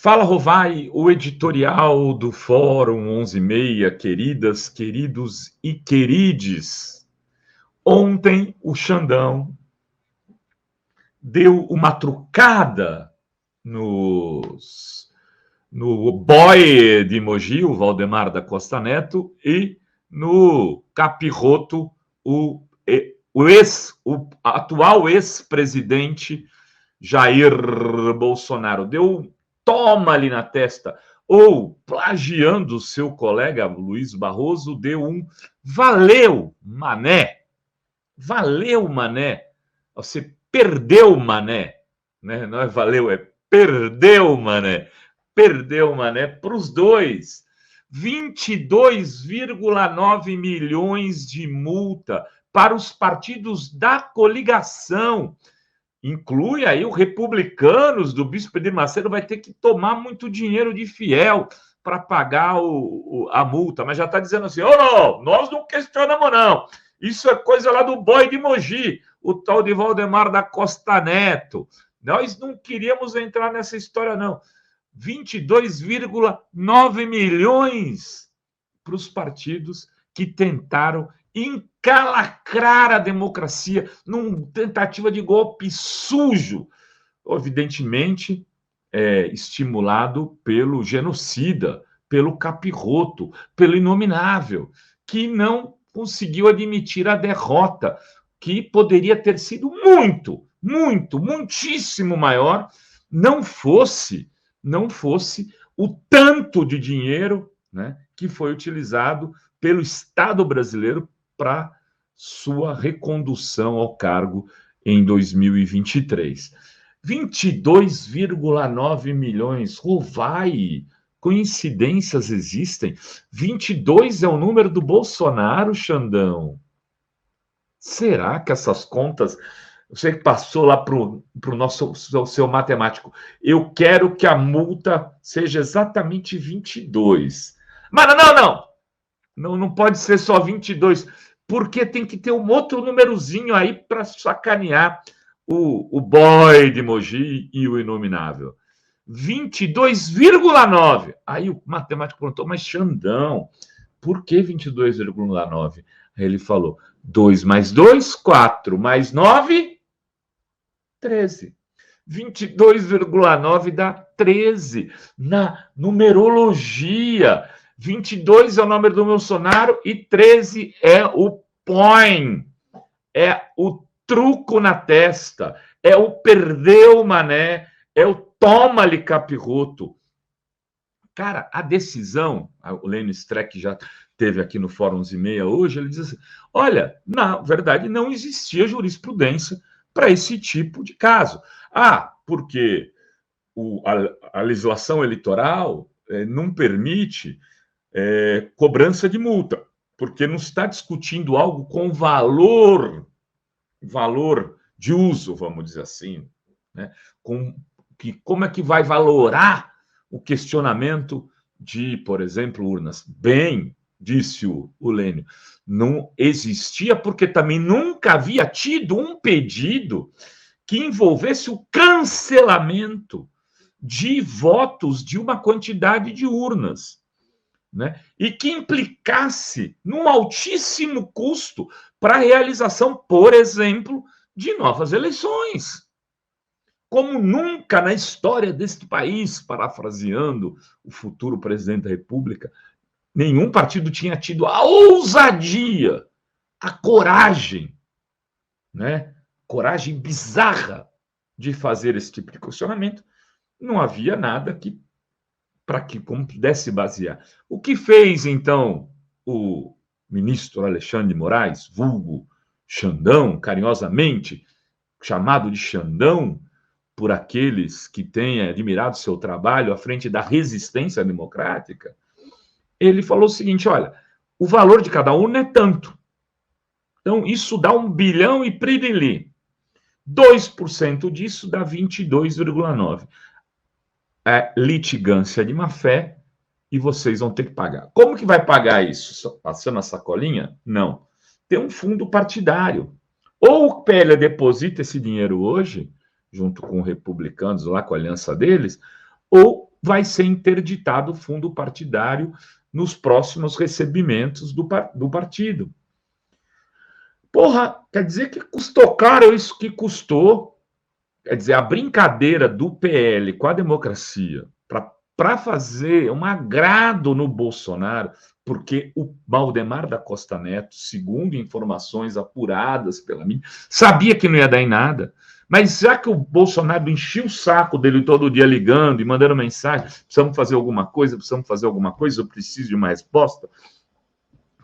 Fala, Rovai, o editorial do Fórum 11:30, queridas, queridos e querides. Ontem o Xandão deu uma trucada no boy de Mogi, o Valdemar da Costa Neto, e no capiroto, o atual ex-presidente Jair Bolsonaro. Deu toma ali na testa, ou plagiando seu colega Luiz Barroso, deu um valeu, mané. Valeu, mané. Você perdeu, mané. Né? Não é valeu, é perdeu, mané. Perdeu, mané, para os dois. 22,9 milhões de multa para os partidos da coligação. Inclui aí o Republicanos do Bispo Edir Macedo, vai ter que tomar muito dinheiro de fiel para pagar a multa, mas já está dizendo assim, não, nós não questionamos não, isso é coisa lá do boy de Mogi, o tal de Valdemar da Costa Neto, nós não queríamos entrar nessa história não. 22,9 milhões para os partidos que tentaram encalacrar a democracia numa tentativa de golpe sujo, evidentemente estimulado pelo genocida, pelo capiroto, pelo inominável, que não conseguiu admitir a derrota, que poderia ter sido muitíssimo maior, não fosse o tanto de dinheiro, né, que foi utilizado pelo Estado brasileiro para sua recondução ao cargo em 2023. 22,9 milhões. Vai! Coincidências existem? 22 é o número do Bolsonaro, Xandão. Será que essas contas... Você que passou lá para o seu matemático. Eu quero que a multa seja exatamente 22. Mas não pode ser só 22, porque tem que ter um outro númerozinho aí para sacanear o boy de Mogi e o inominável. 22,9. Aí o matemático perguntou, mas Xandão, por que 22,9? Aí ele falou, 2 mais 2, 4, mais 9, 13. 22,9 dá 13 na numerologia. 22 é o número do Bolsonaro e 13 é o point. É o truco na testa. É o perdeu, mané. É o toma-lhe capiroto. Cara, a decisão, o Lênin Streck já teve aqui no Fórum 11:30 hoje, ele diz assim, olha, na verdade não existia jurisprudência para esse tipo de caso. Porque a legislação eleitoral não permite cobrança de multa, porque não está discutindo algo com valor de uso, vamos dizer assim, né? Como é que vai valorar o questionamento de, por exemplo, urnas? Bem, disse o Lênin, não existia porque também nunca havia tido um pedido que envolvesse o cancelamento de votos de uma quantidade de urnas, né? E que implicasse num altíssimo custo para a realização, por exemplo, de novas eleições. Como nunca na história deste país, parafraseando o futuro presidente da República, nenhum partido tinha tido a ousadia, a coragem, né? Coragem bizarra de fazer esse tipo de questionamento. Não havia nada para que como pudesse basear. O que fez, então, o ministro Alexandre de Moraes, vulgo Xandão, carinhosamente chamado de Xandão, por aqueles que têm admirado seu trabalho à frente da resistência democrática, ele falou o seguinte, olha, o valor de cada urna é tanto. Então, isso dá 1 bilhão e prilili. 2% disso dá 22,9. É litigância de má-fé e vocês vão ter que pagar. Como que vai pagar isso? Passando a sacolinha? Não. Tem um fundo partidário. Ou o PL deposita esse dinheiro hoje, junto com republicanos lá, com a aliança deles, ou vai ser interditado o fundo partidário nos próximos recebimentos do partido. Porra, quer dizer que custou caro isso que custou. Quer dizer, a brincadeira do PL com a democracia para fazer um agrado no Bolsonaro, porque o Valdemar da Costa Neto, segundo informações apuradas pela mídia, sabia que não ia dar em nada. Mas já que o Bolsonaro enchia o saco dele todo dia ligando e mandando mensagem, precisamos fazer alguma coisa, eu preciso de uma resposta.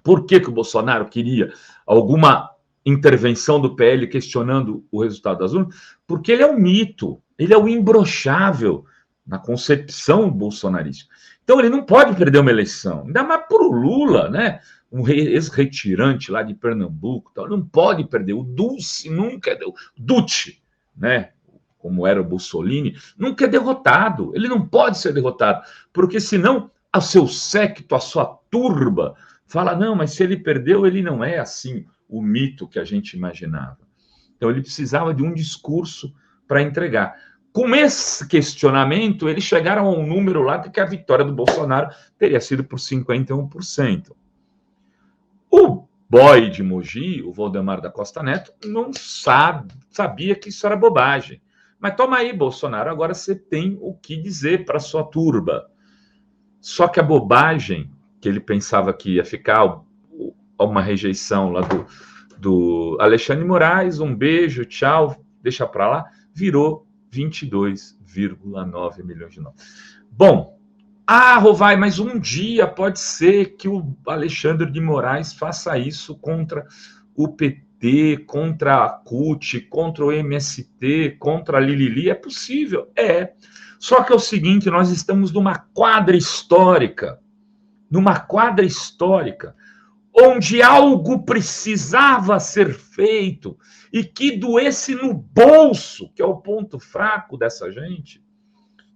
Por que o Bolsonaro queria alguma intervenção do PL questionando o resultado das urnas? Porque ele é um mito, ele é o imbrochável na concepção bolsonarista. Então ele não pode perder uma eleição, ainda mais por o Lula, né? Um ex-retirante lá de Pernambuco, tal, não pode perder. O Dulce nunca deu. Dutti, né? Como era o Mussolini, nunca é derrotado. Ele não pode ser derrotado, porque senão o seu séquito, a sua turba, fala, não, mas se ele perdeu, ele não é assim o mito que a gente imaginava. Então ele precisava de um discurso para entregar. Com esse questionamento, eles chegaram a um número lá de que a vitória do Bolsonaro teria sido por 51%. O boy de Mogi, o Valdemar da Costa Neto, não sabia que isso era bobagem. Mas toma aí, Bolsonaro, agora você tem o que dizer para sua turba. Só que a bobagem, que ele pensava que ia ficar uma rejeição lá do Alexandre de Moraes, um beijo, tchau, deixa para lá, virou 22,9 milhões de nomes. Bom, Rovai, mas um dia pode ser que o Alexandre de Moraes faça isso contra o PT, contra a CUT, contra o MST, contra a Lilili. É possível? É. Só que é o seguinte, nós estamos numa quadra histórica, onde algo precisava ser feito e que doesse no bolso, que é o ponto fraco dessa gente,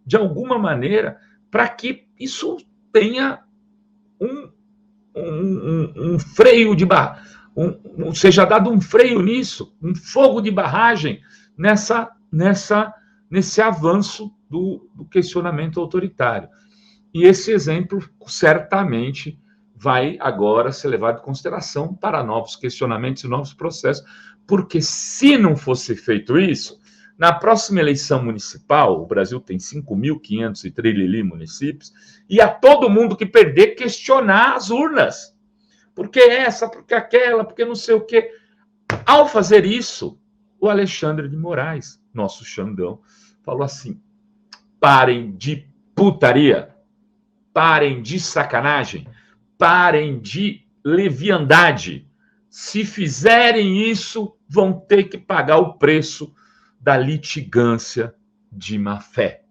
de alguma maneira, para que isso tenha um freio de barra, seja dado um freio nisso, um fogo de barragem nesse avanço do questionamento autoritário. E esse exemplo certamente vai agora ser levado em consideração para novos questionamentos e novos processos, porque se não fosse feito isso, na próxima eleição municipal, o Brasil tem 5.500 municípios, e a todo mundo que perder questionar as urnas. Por que essa, por que aquela, por que não sei o quê. Ao fazer isso, o Alexandre de Moraes, nosso Xandão, falou assim, parem de putaria, parem de sacanagem, parem de leviandade. Se fizerem isso, vão ter que pagar o preço da litigância de má-fé.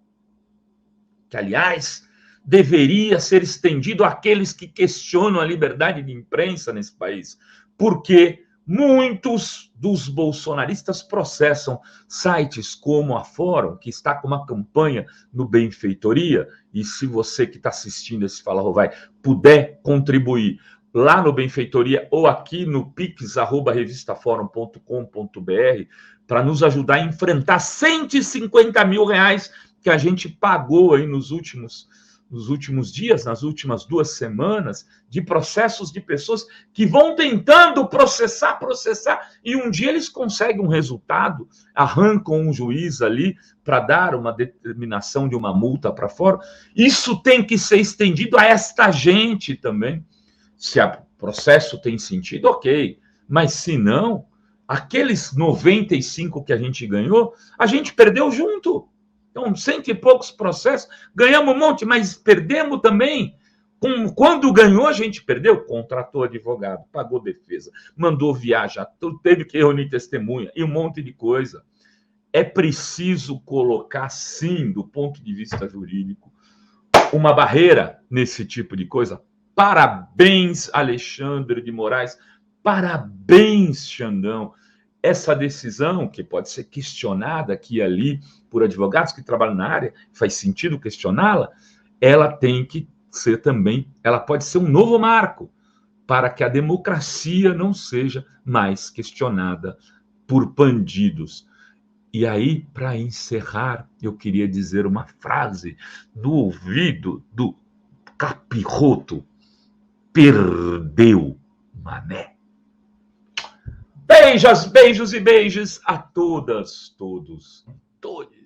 Que, aliás, deveria ser estendido àqueles que questionam a liberdade de imprensa nesse país, porque muitos dos bolsonaristas processam sites como a Fórum, que está com uma campanha no Benfeitoria, e se você que está assistindo esse Fala Rovai puder contribuir lá no Benfeitoria ou aqui no pix@revistaforum.com.br para nos ajudar a enfrentar 150 mil reais que a gente pagou aí nos últimos dias, nas últimas 2 semanas, de processos de pessoas que vão tentando processar, e um dia eles conseguem um resultado, arrancam um juiz ali para dar uma determinação de uma multa para fora. Isso tem que ser estendido a esta gente também. Se o processo tem sentido, ok. Mas se não, aqueles 95 que a gente ganhou, a gente perdeu junto. Então, 100 e poucos processos, ganhamos um monte, mas perdemos também. Quando ganhou, a gente perdeu. Contratou advogado, pagou defesa, mandou viajar, teve que reunir testemunha e um monte de coisa. É preciso colocar, sim, do ponto de vista jurídico, uma barreira nesse tipo de coisa. Parabéns, Alexandre de Moraes. Parabéns, Xandão. Essa decisão, que pode ser questionada aqui e ali por advogados que trabalham na área, faz sentido questioná-la, ela tem que ser também, ela pode ser um novo marco para que a democracia não seja mais questionada por bandidos. E aí, para encerrar, eu queria dizer uma frase no ouvido do capiroto: perdeu, mané. Beijos, beijos e beijos a todas, todos, todos.